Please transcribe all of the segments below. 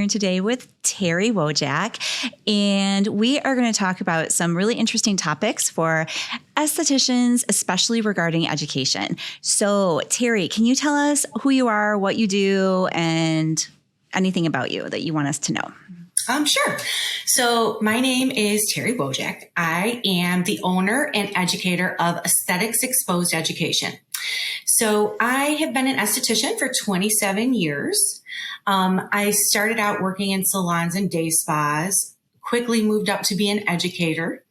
here today with Terri Wojak, and we are going to talk about some really interesting topics for estheticians, especially regarding education. So, Terri, can you tell us who you are, what you do, and anything about you that you want us to know? Sure. So my name is Terri Wojak. I am the owner and educator of Aesthetics Exposed Education. So I have been an esthetician for 27 years. I started out working in salons and day spas, quickly moved up to be an educator.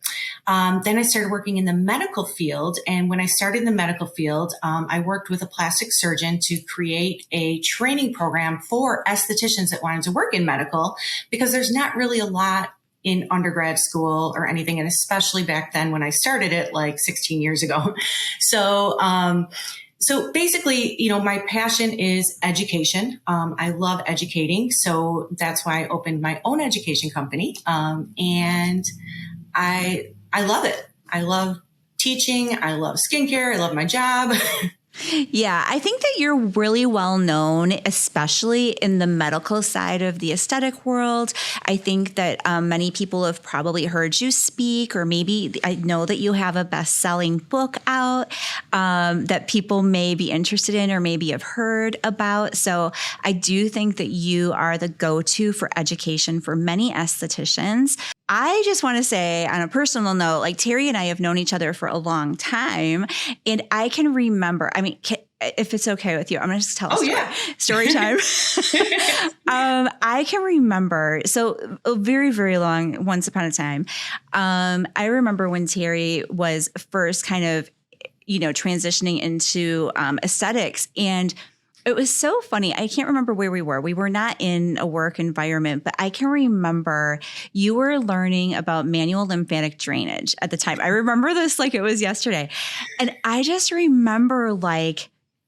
Then I started working in the medical field. And when I started in the medical field, I worked with a plastic surgeon to create a training program for estheticians that wanted to work in medical, because there's not really a lot in undergrad school or anything. And especially back then when I started it like 16 years ago. So basically, my passion is education. I love educating. So that's why I opened my own education company. And I love it. I love teaching. I love skincare. I love my job. Yeah, I think that you're really well known, especially in the medical side of the aesthetic world. I think that many people have probably heard you speak, or maybe I know that you have a best-selling book out that people may be interested in or maybe have heard about. So I do think that you are the go-to for education for many estheticians. I just want to say on a personal note, like Terri and I have known each other for a long time, and I can remember, if it's okay with you, I'm going to just tell a story. Yeah. Story time. I can remember, so a very, very long, once upon a time, I remember when Terri was first kind of, transitioning into aesthetics, and it was so funny. I can't remember where we were. We were not in a work environment, but I can remember you were learning about manual lymphatic drainage at the time. I remember this like it was yesterday. And I just remember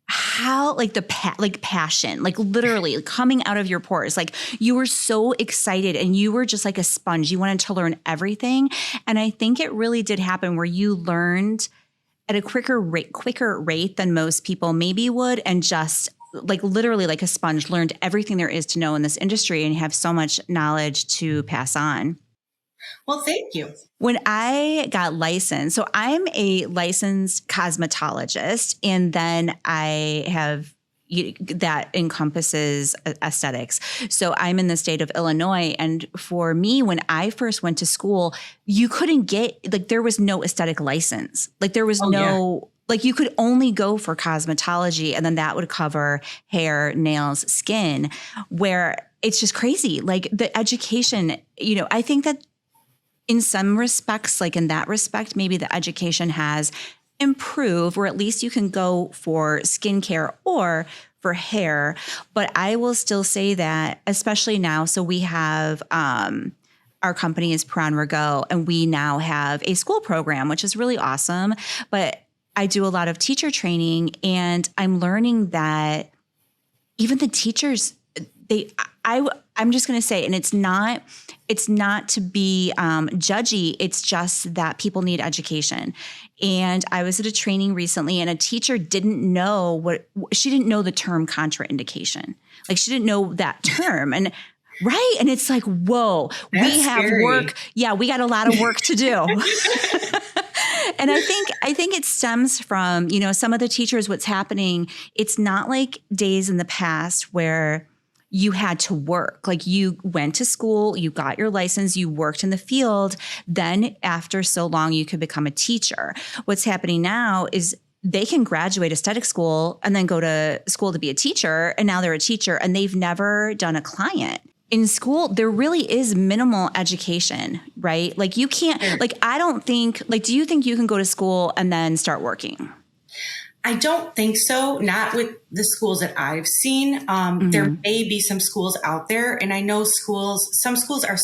how the passion, literally coming out of your pores. Like you were so excited and you were just like a sponge. You wanted to learn everything. And I think it really did happen where you learned at a quicker rate than most people maybe would, and just literally like a sponge, learned everything there is to know in this industry and have so much knowledge to pass on. Well, thank you. When I got licensed, so I'm a licensed cosmetologist, and then I have that encompasses aesthetics. So I'm in the state of Illinois. And for me, when I first went to school, you couldn't get, there was no aesthetic license. There was you could only go for cosmetology, and then that would cover hair, nails, skin, where it's just crazy. The education, I think that in some respects, in that respect, maybe the education has improved, or at least you can go for skincare or for hair. But I will still say that, especially now, so we have, our company is Perron Rigot, and we now have a school program, which is really awesome. But I do a lot of teacher training, and I'm learning that even the teachers, I'm just going to say, and it's not to be judgy. It's just that people need education. And I was at a training recently, and a teacher didn't know she didn't know the term contraindication. She didn't know that term. And right. And it's like, whoa, that's we have scary. work. Yeah, we got a lot of work to do. And I think it stems from, some of the teachers, what's happening. It's not like days in the past where you had to work. You went to school, you got your license, you worked in the field. Then after so long, you could become a teacher. What's happening now is they can graduate aesthetic school and then go to school to be a teacher. And now they're a teacher and they've never done a client. In school, there really is minimal education, right? You can't, I don't think, do you think you can go to school and then start working? I don't think so. Not with the schools that I've seen. There may be some schools out there, and I know some schools are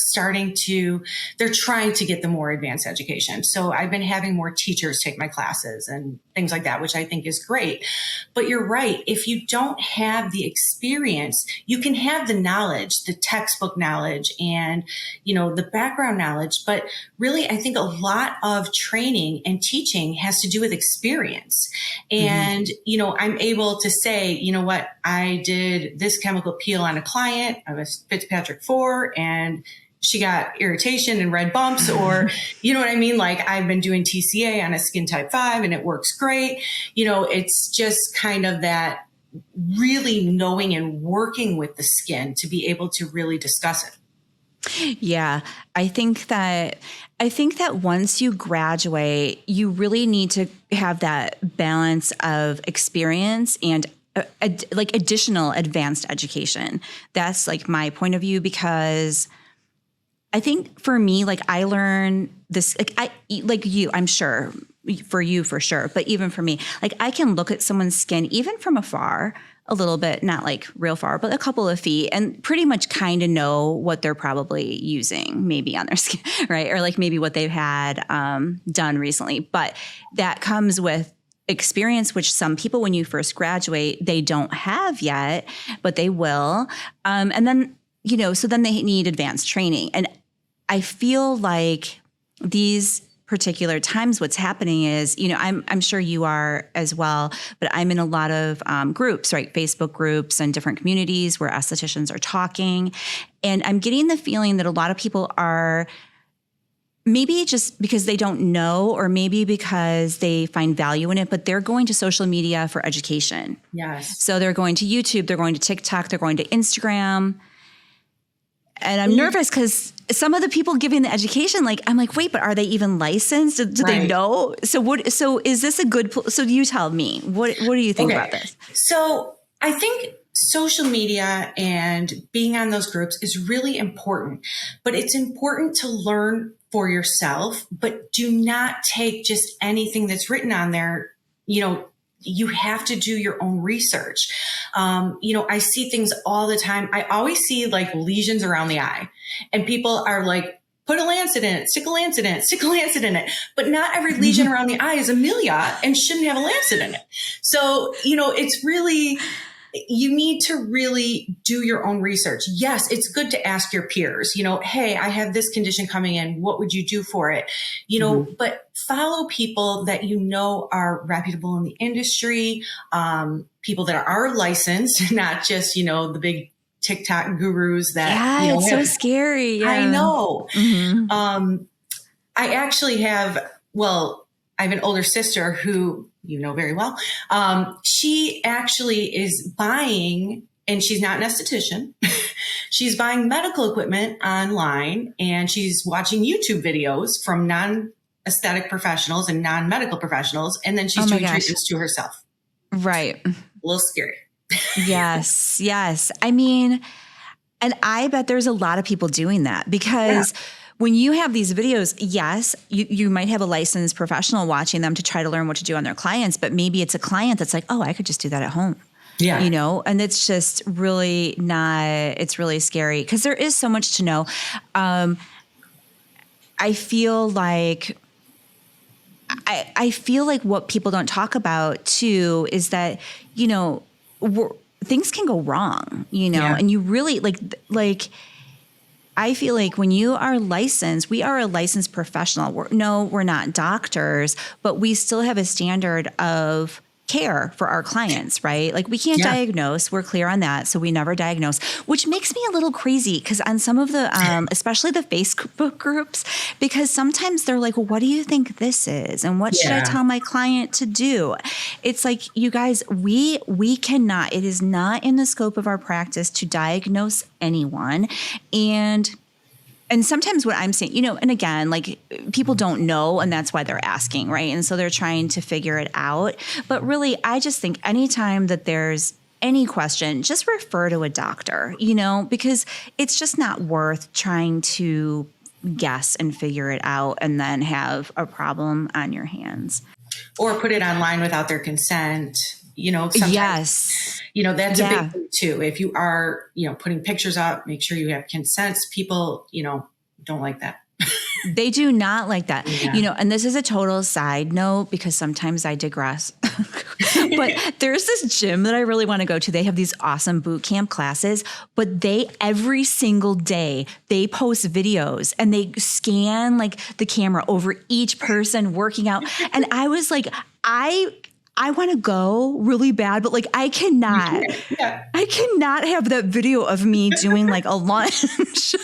they're trying to get the more advanced education. So I've been having more teachers take my classes and things like that, which I think is great. But you're right. If you don't have the experience, you can have the knowledge, the textbook knowledge, and, the background knowledge. But really, I think a lot of training and teaching has to do with experience. And And, I'm able to say, you know what, I did this chemical peel on a client. I was Fitzpatrick 4 and she got irritation and red bumps, or, you know what I mean? Like I've been doing TCA on a skin type 5 and it works great. It's just kind of that really knowing and working with the skin to be able to really discuss it. Yeah, I think that once you graduate, you really need to have that balance of experience and like additional advanced education. That's like my point of view, because I think for me, like I learn this, like you, I'm sure for you for sure, but even for me, like I can look at someone's skin even from afar, a little bit, not like real far, but a couple of feet, and pretty much kind of know what they're probably using maybe on their skin, right? Or like maybe what they've had done recently. But that comes with experience, which some people, when you first graduate, they don't have yet, but they will. And then, so then they need advanced training. And I feel like these particular times, what's happening is, I'm sure you are as well, but I'm in a lot of groups, right? Facebook groups and different communities where estheticians are talking. And I'm getting the feeling that a lot of people are maybe just because they don't know, or maybe because they find value in it, but they're going to social media for education. Yes. So they're going to YouTube, they're going to TikTok, they're going to Instagram. And I'm nervous because some of the people giving the education, like, I'm like, wait, but are they even licensed? Do they know? So is this a good, so you tell me, what do you think about this? So I think social media and being on those groups is really important, but it's important to learn for yourself, but do not take just anything that's written on there. You have to do your own research. I see things all the time. I always see like lesions around the eye, and people are like, put a lancet in it, stick a lancet in it, stick a lancet in it. But not every lesion around the eye is Amelia and shouldn't have a lancet in it. So, it's really, you need to really do your own research. Yes, it's good to ask your peers, hey, I have this condition coming in. What would you do for it? But follow people that are reputable in the industry, people that are licensed, not just, the big TikTok gurus that, it's so scary. Yeah. I know. Mm-hmm. I actually have an older sister who you know very well. She actually is buying, and she's not an esthetician. She's buying medical equipment online, and she's watching YouTube videos from non-aesthetic professionals and non-medical professionals. And then she's doing treatments to herself. Right. A little scary. Yes. Yes. I mean, and I bet there's a lot of people doing that, because when you have these videos, yes, you might have a licensed professional watching them to try to learn what to do on their clients, but maybe it's a client that's like, oh, I could just do that at home. Yeah. And it's just really it's really scary because there is so much to know. I feel like what people don't talk about too is that, things can go wrong, and you really like, I feel like when you are licensed, we are a licensed professional. We're not doctors, but we still have a standard of care for our clients, right? Like we can't diagnose. We're clear on that. So we never diagnose, which makes me a little crazy because on some of the, especially the Facebook groups, because sometimes they're like, well, what do you think this is? And what should I tell my client to do? It's like, you guys, we cannot, it is not in the scope of our practice to diagnose anyone. And sometimes what I'm saying, and again, like people don't know, and that's why they're asking, right? And so they're trying to figure it out. But really, I just think anytime that there's any question, just refer to a doctor, because it's just not worth trying to guess and figure it out and then have a problem on your hands. Or put it online without their consent. Sometimes, that's a big thing too. If you are, putting pictures up, make sure you have consents. People, don't like that. They do not like that, and this is a total side note because sometimes I digress, but there's this gym that I really want to go to. They have these awesome boot camp classes, but every single day they post videos and they scan like the camera over each person working out. And I was like, I want to go really bad, but like I cannot have that video of me doing like a lunge.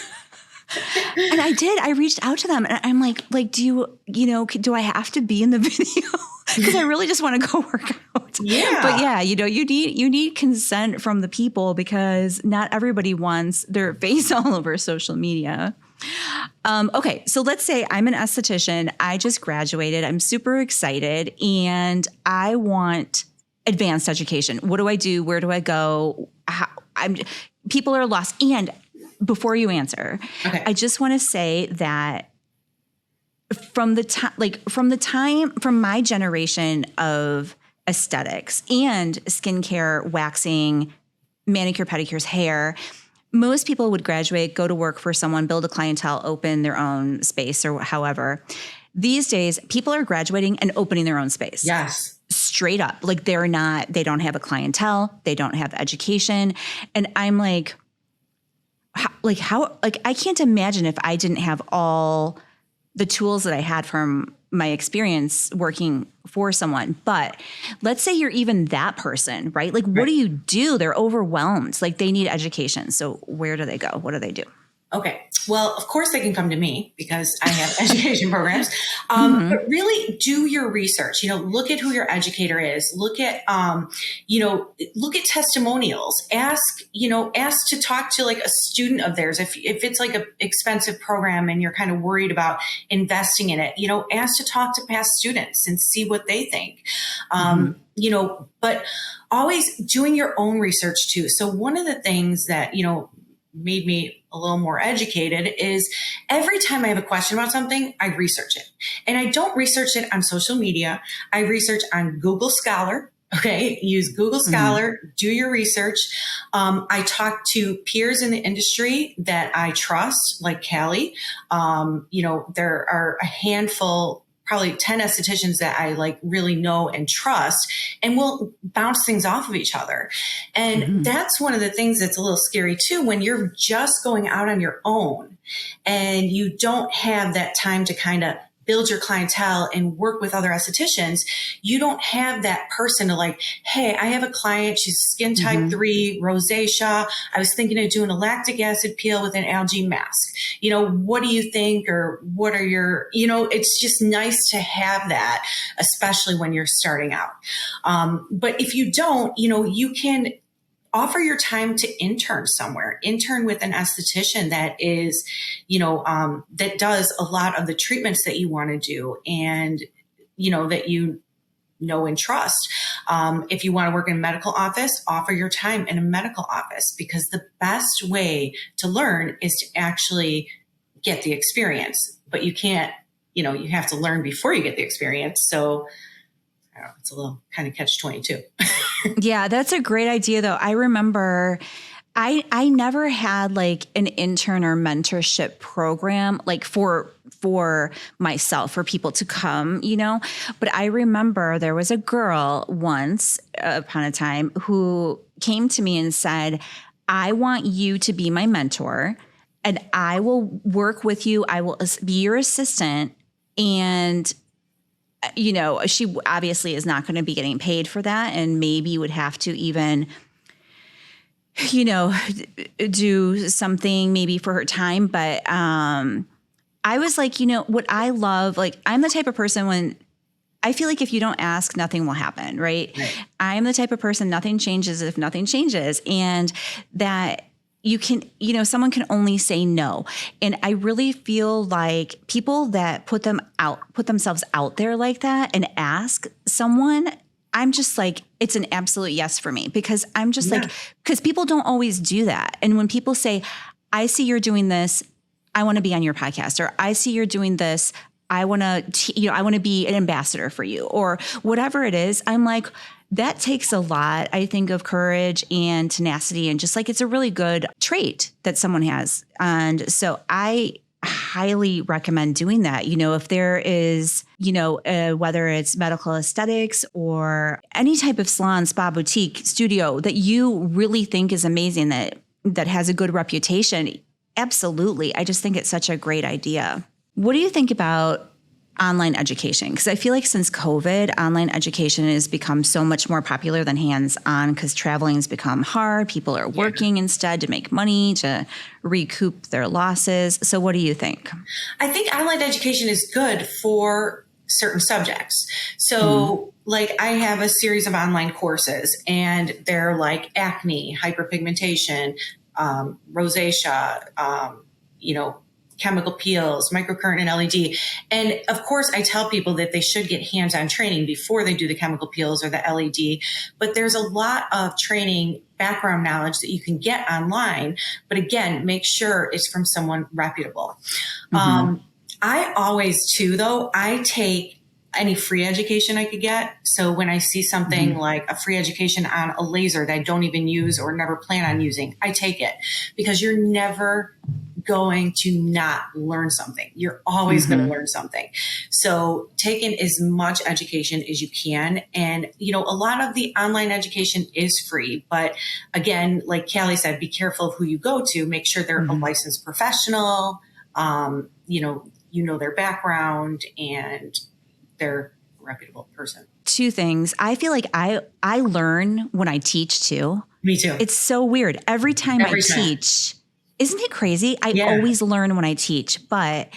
And I did. I reached out to them and I'm like, do I have to be in the video? Because I really just want to go work out. Yeah. But yeah, you need consent from the people because not everybody wants their face all over social media. Okay, so let's say I'm an esthetician. I just graduated. I'm super excited and I want advanced education. What do I do? Where do I go? People are lost. And before you answer, I just want to say that from my generation of aesthetics and skincare, waxing, manicure, pedicures, hair, most people would graduate, go to work for someone, build a clientele, open their own space or however. These days, people are graduating and opening their own space. Yes. Straight up. Like they don't have a clientele. They don't have education. And I'm like, how I can't imagine if I didn't have all the tools that I had from my experience working for someone. But let's say you're even that person, right? Like, what do you do? They're overwhelmed. Like they need education. So where do they go? What do they do? Okay. Well, of course they can come to me because I have education programs. But really do your research, look at who your educator is, look at testimonials, ask to talk to like a student of theirs. If it's like an expensive program and you're kind of worried about investing in it, ask to talk to past students and see what they think. But always doing your own research too. So one of the things that, made me a little more educated is every time I have a question about something, I research it. And I don't research it on social media. I research on Google Scholar. Okay. Use Google Scholar, do your research. I talk to peers in the industry that I trust, like Callie. There are a handful, probably 10 estheticians that I like really know and trust, and we'll bounce things off of each other. And that's one of the things that's a little scary too, when you're just going out on your own and you don't have that time to kind of build your clientele and work with other estheticians. You don't have that person to like, hey, I have a client. She's skin type 3, rosacea. I was thinking of doing a lactic acid peel with an algae mask. What do you think? Or what are your, it's just nice to have that, especially when you're starting out. But if you don't, you can offer your time to intern somewhere, intern with an esthetician that is, that does a lot of the treatments that you want to do and, that and trust. If you want to work in a medical office, offer your time in a medical office, because the best way to learn is to actually get the experience, but you can't, you have to learn before you get the experience. So I don't know, it's a little kind of catch-22. Yeah, that's a great idea though. I remember I never had like an intern or mentorship program like for myself, for people to come, but I remember there was a girl once upon a time who came to me and said, I want you to be my mentor and I will work with you. I will be your assistant. And she obviously is not going to be getting paid for that. And maybe would have to even, do something maybe for her time. But I was like, what I love, like I'm the type of person when I feel like if you don't ask, nothing will happen. Right. I'm the type of person, nothing changes if nothing changes. And that you can, someone can only say no. And I really feel like people that put themselves out there like that and ask someone, I'm just like, it's an absolute yes for me, because I'm just like, because people don't always do that. And when people say, I see you're doing this, I want to be on your podcast, or I see you're doing this, I want to be an ambassador for you, or whatever it is, I'm like, that takes a lot, I think, of courage and tenacity, and just like it's a really good trait that someone has. And so I highly recommend doing that. If there is, whether it's medical aesthetics or any type of salon, spa, boutique, studio that you really think is amazing, that has a good reputation, absolutely. I just think it's such a great idea. What do you think about online education? Because I feel like since COVID, online education has become so much more popular than hands-on because traveling has become hard. People are working instead to make money, to recoup their losses. So what do you think? I think online education is good for certain subjects. So like I have a series of online courses and they're like acne, hyperpigmentation, rosacea, chemical peels, microcurrent and LED. And of course, I tell people that they should get hands-on training before they do the chemical peels or the LED. But there's a lot of training background knowledge that you can get online. But again, make sure it's from someone reputable. I always too, though, I take any free education I could get. So when I see something like a free education on a laser that I don't even use or never plan on using, I take it because you're never going to not learn something. You're always going to learn something. So take in as much education as you can. And, a lot of the online education is free. But again, like Callie said, be careful of who you go to. Make sure they're a licensed professional, their background and they're a reputable person. Two things. I feel like I learn when I teach too. Me too. It's so weird. Every time I teach, isn't it crazy? I always learn when I teach, but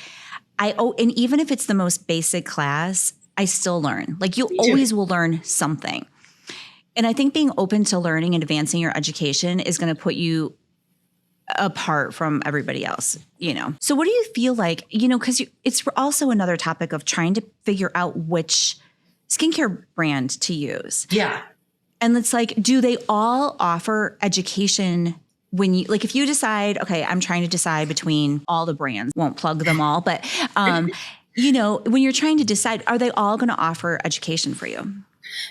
and even if it's the most basic class, I still learn. Like you always will learn something. And I think being open to learning and advancing your education is going to put you apart from everybody else, So what do you feel like, because it's also another topic of trying to figure out which skincare brand to use. Yeah. And it's like, do they all offer education when you, like, if you decide, okay, I'm trying to decide between all the brands, won't plug them all, but, when you're trying to decide, are they all going to offer education for you?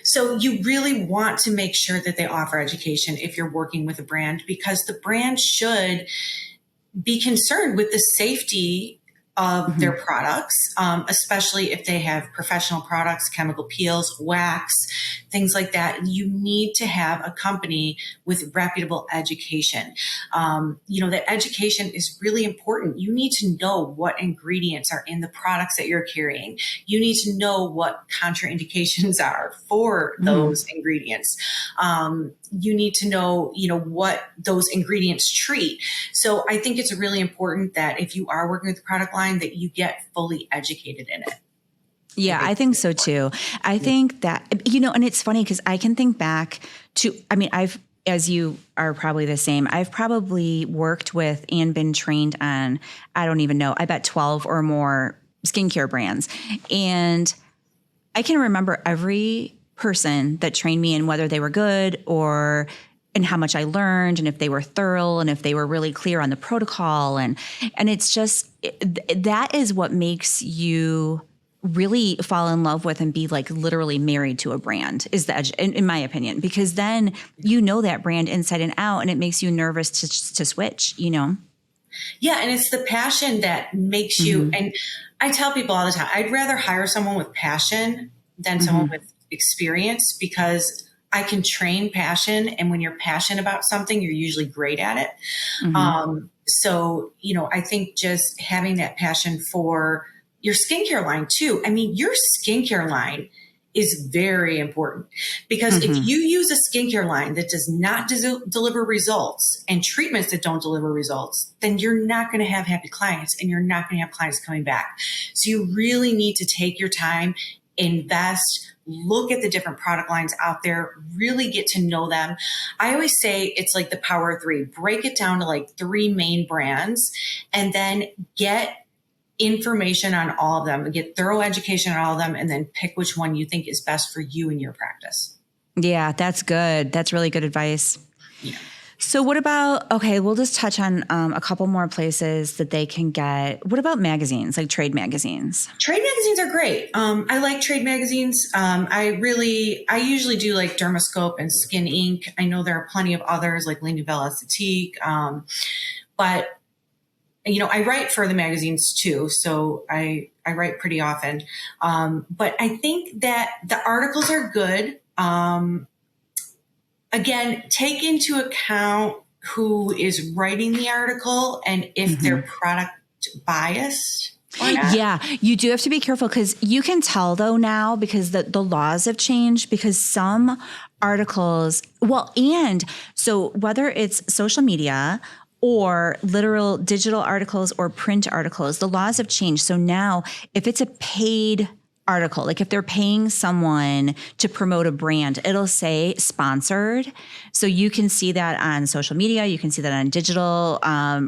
So you really want to make sure that they offer education if you're working with a brand, because the brand should be concerned with the safety of their products, especially if they have professional products, chemical peels, wax, things like that. You need to have a company with reputable education. That education is really important. You need to know what ingredients are in the products that you're carrying. You need to know what contraindications are for those ingredients. You need to know, what those ingredients treat. So I think it's really important that if you are working with the product line, that you get fully educated in it. Yeah, I think so too. I think that, and it's funny because I can think back to, as you are probably the same, I've probably worked with and been trained on, I don't even know, I bet 12 or more skincare brands. And I can remember every person that trained me and whether they were good and how much I learned and if they were thorough and if they were really clear on the protocol. And it's just, that is what makes you really fall in love with and be like literally married to a brand is in my opinion, because then that brand inside and out and it makes you nervous to switch, Yeah. And it's the passion that makes you, and I tell people all the time, I'd rather hire someone with passion than someone with experience, because I can train passion. And when you're passionate about something, you're usually great at it. So, I think just having that passion for your skincare line too. Your skincare line is very important, because if you use a skincare line that does not deliver results and treatments that don't deliver results, then you're not going to have happy clients and you're not going to have clients coming back. So you really need to take your time, invest, look at the different product lines out there, really get to know them. I always say it's like the power of three. Break it down to like 3 main brands and then get information on all of them, get thorough education on all of them, and then pick which one you think is best for you and your practice. Yeah, that's good. That's really good advice. Yeah. So what about, okay, we'll just touch on a couple more places that they can get. What about magazines, like trade magazines? Trade magazines are great. I like trade magazines. I usually do like Dermoscope and Skin Inc. I know there are plenty of others like Ligne Belle Esthétique. But I write for the magazines too. So I write pretty often. But I think that the articles are good. Again, take into account who is writing the article and if they're product biased or not? Yeah, you do have to be careful because you can tell though now because the laws have changed because some articles, and so whether it's social media or literal digital articles or print articles, the laws have changed. So now if it's a paid article, like if they're paying someone to promote a brand, it'll say sponsored. So you can see that on social media, you can see that on digital,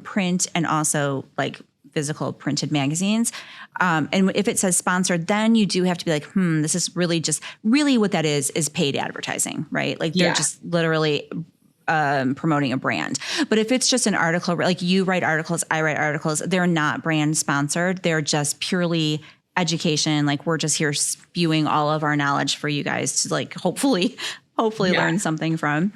print, and also like physical printed magazines. And if it says sponsored, then you do have to be like, this is really what that is paid advertising, right? Like they're just literally promoting a brand. But if it's just an article, like you write articles, I write articles, they're not brand sponsored. They're just purely education. Like we're just here spewing all of our knowledge for you guys to like, hopefully learn something from.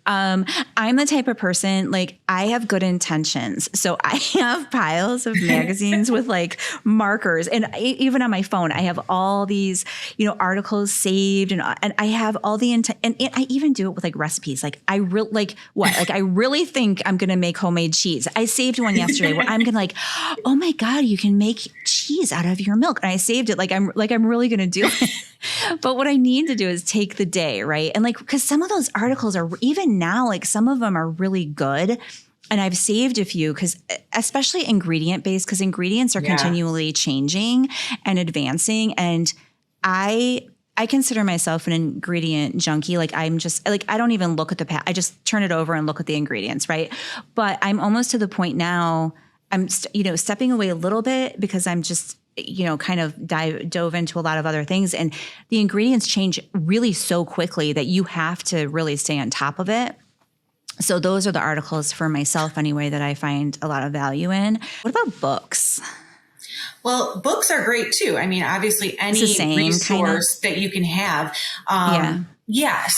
I'm the type of person, like I have good intentions. So I have piles of magazines with like markers, and even on my phone, I have all these, articles saved, and I have all the and I even do it with like recipes. Like I really think I'm going to make homemade cheese. I saved one yesterday where I'm going to like, oh my God, you can make cheese out of your milk. And I saved it. I'm really going to do it. But what I need to do is take the day, right? And like, because some of those articles are even now, like some of them are really good. And I've saved a few because especially ingredient based, because ingredients are continually changing and advancing. And I consider myself an ingredient junkie. Like I'm just like, I don't even look at the I just turn it over and look at the ingredients. Right. But I'm almost to the point now I'm, stepping away a little bit because I'm just, kind of dove into a lot of other things, and the ingredients change really so quickly that you have to really stay on top of it. So those are the articles for myself anyway that I find a lot of value in. What about books? Well, books are great too. I mean, obviously any resource that you can have.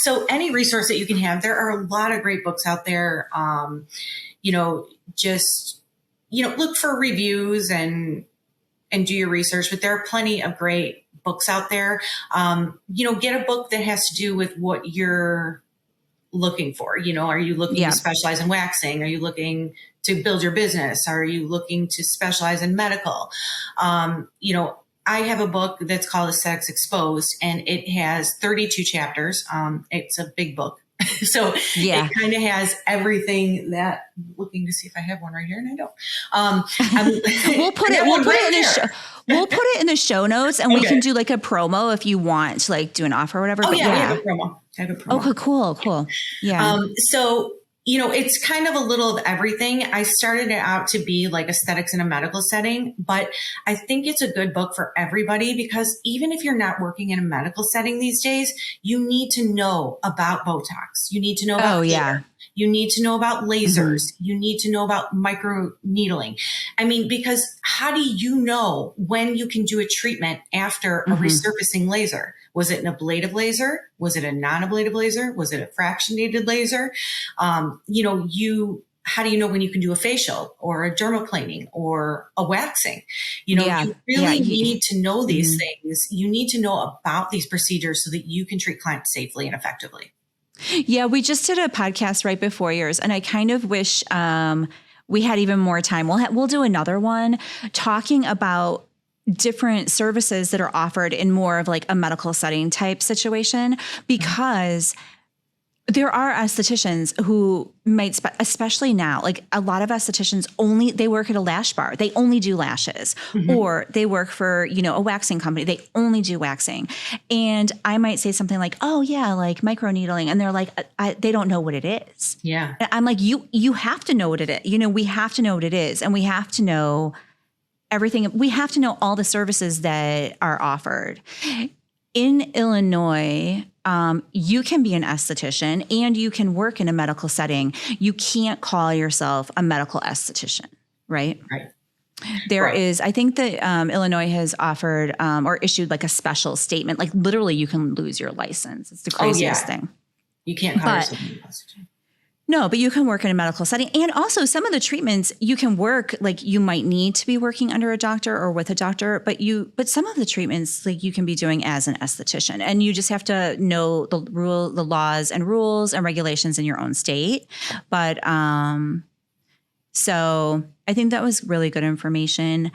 So any resource that you can have, there are a lot of great books out there. Look for reviews and do your research, but there are plenty of great books out there. Get a book that has to do with what you're looking for. Are you looking to specialize in waxing? Are you looking to build your business? Are you looking to specialize in medical? I have a book that's called Aesthetics Exposed, and it has 32 chapters. It's a big book. So it kind of has everything that I'm looking to see if I have one right here, and I don't. We'll put it in the show notes, and we can do like a promo if you want to like do an offer or whatever. I have a promo. Okay, cool. Yeah. It's kind of a little of everything. I started it out to be like aesthetics in a medical setting, but I think it's a good book for everybody because even if you're not working in a medical setting these days, you need to know about Botox. You need to know about hair. You need to know about lasers. You need to know about micro needling. I mean, because how do you know when you can do a treatment after a resurfacing laser? Was it an ablative laser? Was it a non-ablative laser? Was it a fractionated laser? How do you know when you can do a facial or a dermaplaning or a waxing? You really need to know these things. You need to know about these procedures so that you can treat clients safely and effectively. Yeah, we just did a podcast right before yours, and I kind of wish we had even more time. We'll do another one talking about different services that are offered in more of like a medical setting type situation, because there are estheticians who might, especially now, like a lot of estheticians they work at a lash bar. They only do lashes, or they work for, a waxing company. They only do waxing. And I might say something like, oh yeah, like microneedling. And they're like, they don't know what it is. Yeah. And I'm like, you have to know what it is. We have to know what it is. And we have to know everything. We have to know all the services that are offered. In Illinois, you can be an esthetician and you can work in a medical setting. You can't call yourself a medical esthetician, right? Right. There is, I think that Illinois has offered or issued like a special statement, like literally you can lose your license. It's the craziest thing. You can't call yourself an esthetician. No, but you can work in a medical setting. And also some of the treatments you can work, like you might need to be working under a doctor or with a doctor, but some of the treatments like you can be doing as an esthetician, and you just have to know the laws and rules and regulations in your own state. But so I think that was really good information.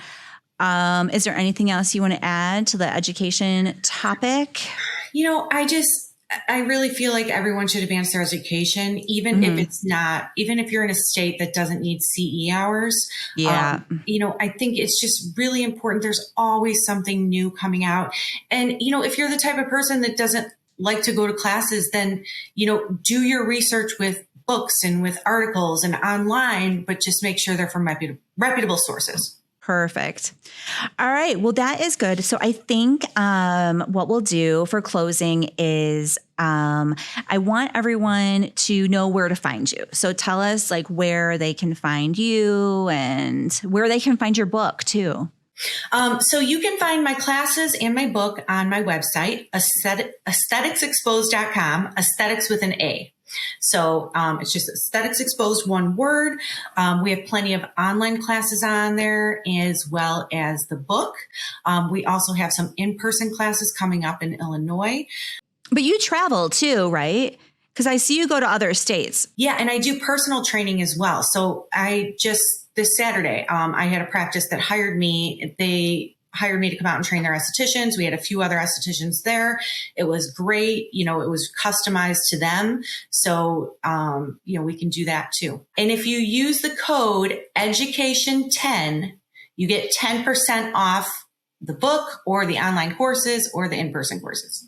Is there anything else you want to add to the education topic? I really feel like everyone should advance their education, even if it's not, even if you're in a state that doesn't need CE hours. Yeah. I think it's just really important. There's always something new coming out. And, if you're the type of person that doesn't like to go to classes, then, do your research with books and with articles and online, but just make sure they're from reputable sources. Perfect. All right. Well, that is good. So I think what we'll do for closing is I want everyone to know where to find you. So tell us like where they can find you and where they can find your book too. So you can find my classes and my book on my website, estheticsexposed.com, esthetics with an A. So it's just Aesthetics Exposed, one word. We have plenty of online classes on there as well as the book. We also have some in-person classes coming up in Illinois. But you travel too, right? Because I see you go to other states. Yeah, and I do personal training as well. So this Saturday, I had a practice that hired me. They hired me to come out and train their estheticians. We had a few other estheticians there. It was great. It was customized to them. So, we can do that too. And if you use the code education10, you get 10% off the book or the online courses or the in-person courses.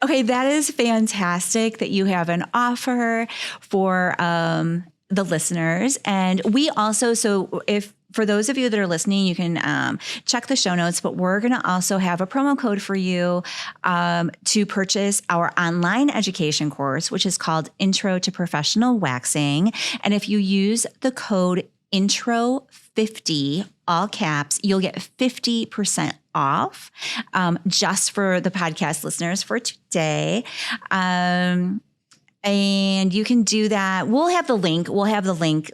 Okay, that is fantastic that you have an offer for the listeners. And we also, for those of you that are listening, you can check the show notes, but we're going to also have a promo code for you to purchase our online education course, which is called Intro to Professional Waxing. And if you use the code INTRO50, all caps, you'll get 50% off just for the podcast listeners for today. And you can do that. We'll have the link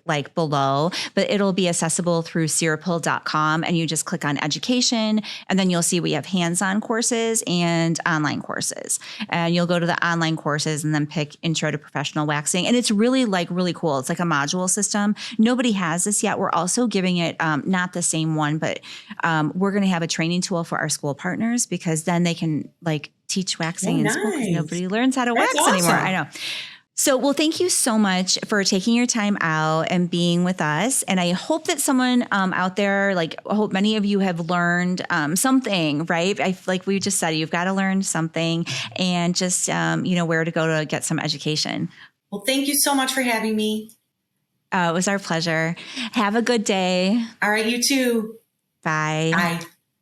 like below, but it'll be accessible through syrupil.com, and you just click on education, and then you'll see we have hands-on courses and online courses. And you'll go to the online courses and then pick Intro to Professional Waxing. And it's really cool. It's like a module system. Nobody has this yet. We're also giving it, not the same one, but we're going to have a training tool for our school partners, because then they can teach waxing in school, because nobody learns how to wax anymore. I know. So, well, thank you so much for taking your time out and being with us. And I hope that someone out there, I hope many of you have learned something, right? Like we just said, you've got to learn something, and just, where to go to get some education. Well, thank you so much for having me. It was our pleasure. Have a good day. All right, you too. Bye. Bye.